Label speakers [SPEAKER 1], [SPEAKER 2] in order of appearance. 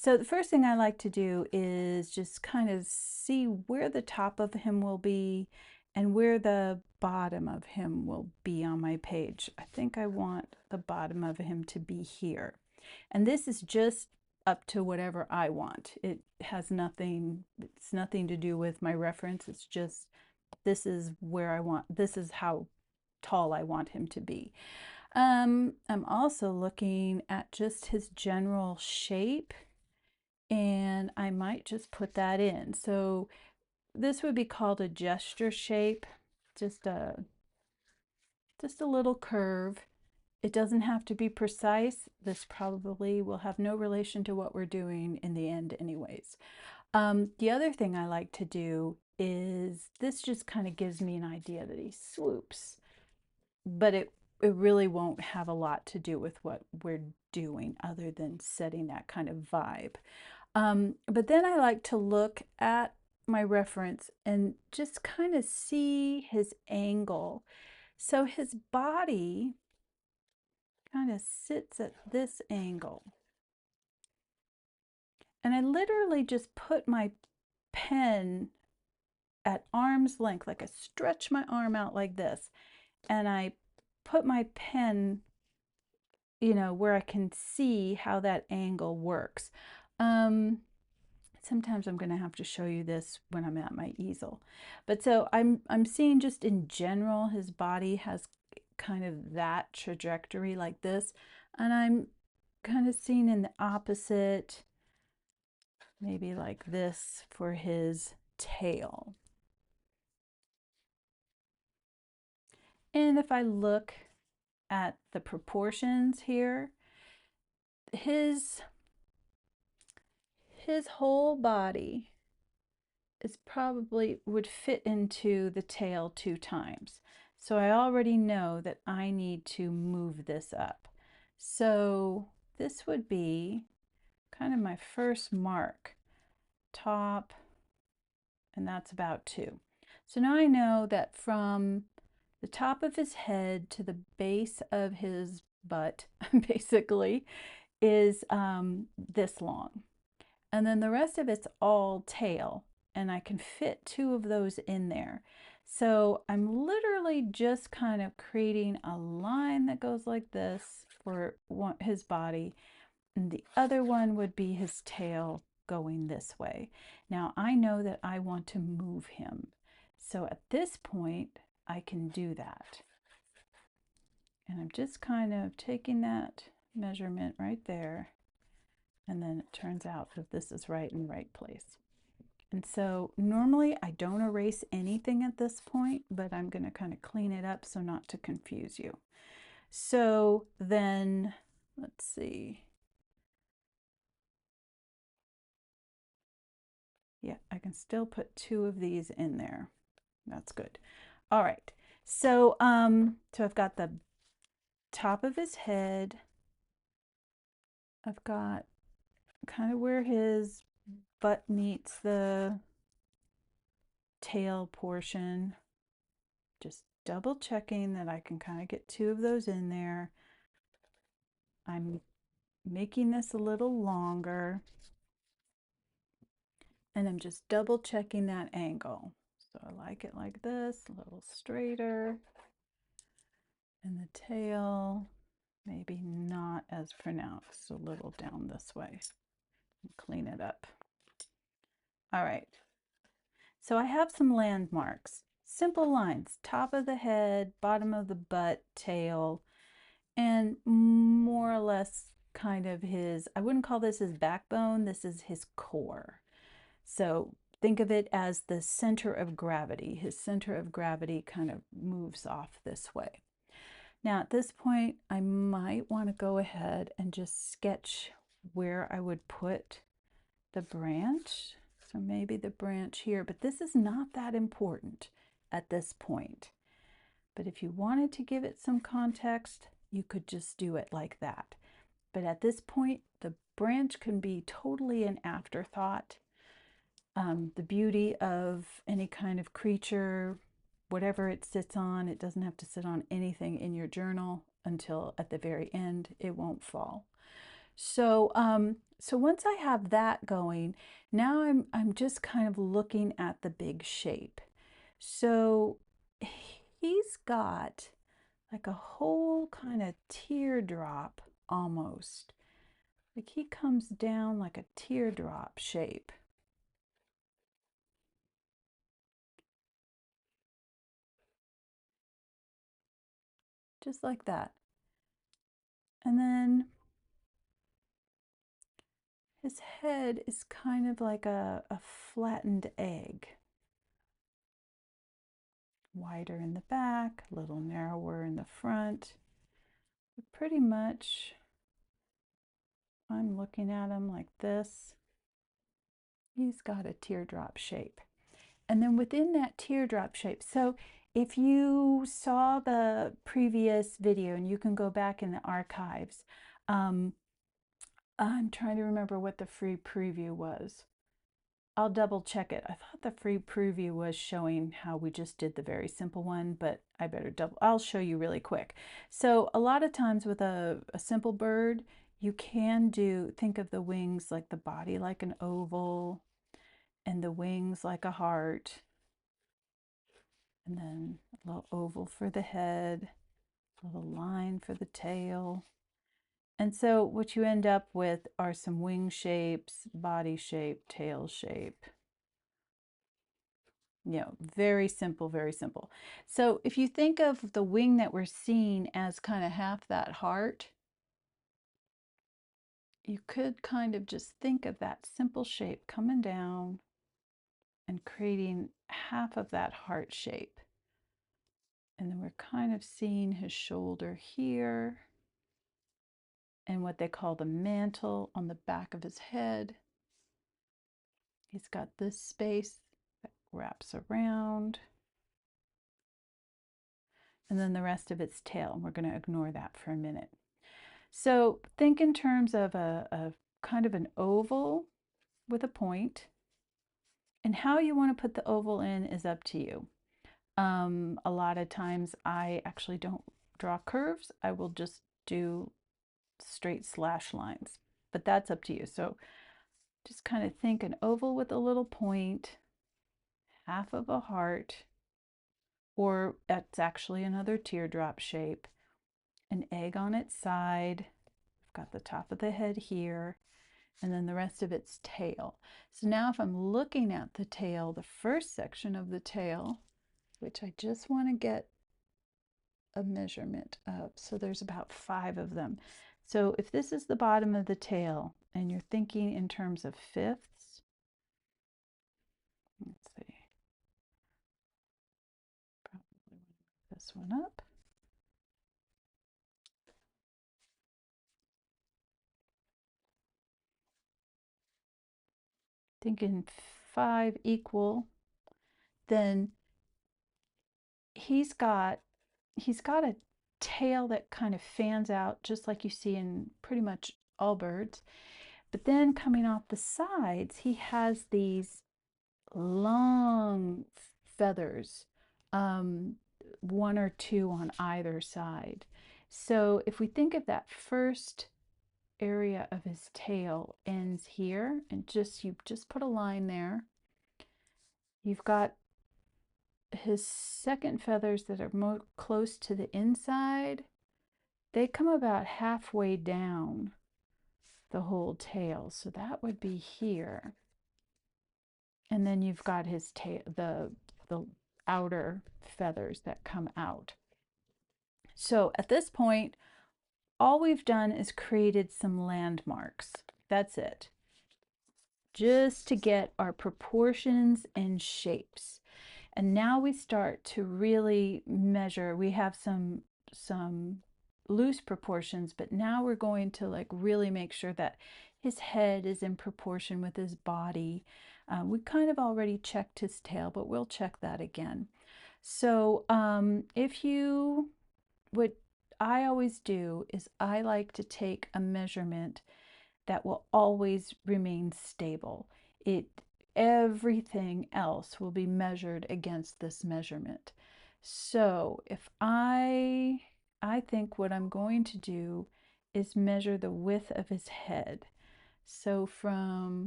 [SPEAKER 1] So the first thing I like to do is just kind of see where the top of him will be and where the bottom of him will be on my page. I think I want the bottom of him to be here. And this is just up to whatever I want. It has nothing, it's nothing to do with my reference. It's just, this is where I want, this is how tall I want him to be. I'm also looking at just his general shape, and I might just put that in. So this would be called a gesture shape, just a little curve. It doesn't have to be precise. This probably will have no relation to what we're doing in the end anyways. The other thing I like to do is this just kind of gives me an idea that he swoops, but it really won't have a lot to do with what we're doing other than setting that kind of vibe. But then I like to look at my reference and just kind of see his angle. So his body kind of sits at this angle. And I literally just put my pen at arm's length, like I stretch my arm out like this, and I put my pen, you know, where I can see how that angle works. Sometimes I'm going to have to show you this when I'm at my easel. But so I'm seeing just in general his body has kind of that trajectory like this, and I'm kind of seeing in the opposite, maybe like this for his tail. And if I look at the proportions here, his whole body is probably would fit into the tail 2 times. So I already know that I need to move this up. So this would be kind of my first mark, top, and that's about 2. So now I know that from the top of his head to the base of his butt, basically, is this long. And then the rest of it's all tail, and I can fit 2 of those in there. So I'm literally just kind of creating a line that goes like this for his body, and the other one would be his tail going this way. Now I know that I want to move him. So at this point, I can do that. And I'm just kind of taking that measurement right there. And then it turns out that this is right in the right place. And so normally I don't erase anything at this point, but I'm going to kind of clean it up so not to confuse you. So then, let's see. Yeah, I can still put 2 of these in there. That's good. All right. So, so I've got the top of his head. I've got kind of where his butt meets the tail portion. Just double checking that I can kind of get 2 of those in there. I'm making this a little longer, and I'm just double checking that angle. So I like it like this, a little straighter, and the tail maybe not as pronounced, a little down this way. Clean it up. All right, so I have some landmarks, simple lines, top of the head, bottom of the butt, tail, and more or less kind of his, I wouldn't call this his backbone, this is his core. So think of it as the center of gravity. His center of gravity kind of moves off this way. Now at this point, I might want to go ahead and just sketch where I would put the branch. So maybe the branch here, but this is not that important at this point. But if you wanted to give it some context, you could just do it like that. But at this point, the branch can be totally an afterthought. The beauty of any kind of creature, whatever it sits on, it doesn't have to sit on anything in your journal until at the very end, it won't fall. So once I have that going, now I'm just kind of looking at the big shape. So he's got like a whole kind of teardrop almost. Like he comes down like a teardrop shape. Just like that. And then his head is kind of like a flattened egg. Wider in the back, a little narrower in the front. But pretty much, I'm looking at him like this. He's got a teardrop shape. And then within that teardrop shape, so if you saw the previous video, and you can go back in the archives, I'm trying to remember what the free preview was. I'll double check it. I thought the free preview was showing how we just did the very simple one, but I'll show you really quick. So a lot of times with a simple bird, you can think of the wings like the body like an oval and the wings like a heart. And then a little oval for the head, a little line for the tail. And so what you end up with are some wing shapes, body shape, tail shape. You know, very simple, very simple. So if you think of the wing that we're seeing as kind of half that heart, you could kind of just think of that simple shape coming down and creating half of that heart shape. And then we're kind of seeing his shoulder here and what they call the mantle on the back of his head. He's got this space that wraps around. And then the rest of its tail. And we're going to ignore that for a minute. So think in terms of a kind of an oval with a point. And how you want to put the oval in is up to you. A lot of times I actually don't draw curves. I will just do straight slash lines. But that's up to you. So just kind of think an oval with a little point, half of a heart, or it's actually another teardrop shape, an egg on its side. I've got the top of the head here, and then the rest of its tail. So now if I'm looking at the tail, the first section of the tail, which I just want to get a measurement of, so there's about 5 of them. So if this is the bottom of the tail, and you're thinking in terms of fifths, let's see, probably move this one up. Thinking 5 equal, then he's got a tail that kind of fans out just like you see in pretty much all birds. But then coming off the sides, he has these long feathers, 1 or 2 on either side. So if we think of that first area of his tail ends here, and you just put a line there. You've got his second feathers that are more close to the inside. They come about halfway down the whole tail, so that would be here. And then you've got his tail, the outer feathers that come out. So at this point, all we've done is created some landmarks. That's it. Just to get our proportions and shapes. And now we start to really measure. We have some loose proportions, but now we're going to like really make sure that his head is in proportion with his body. We kind of already checked his tail, but we'll check that again. So what I always do is I like to take a measurement that will always remain stable. Everything else will be measured against this measurement. So if I think what I'm going to do is measure the width of his head. So from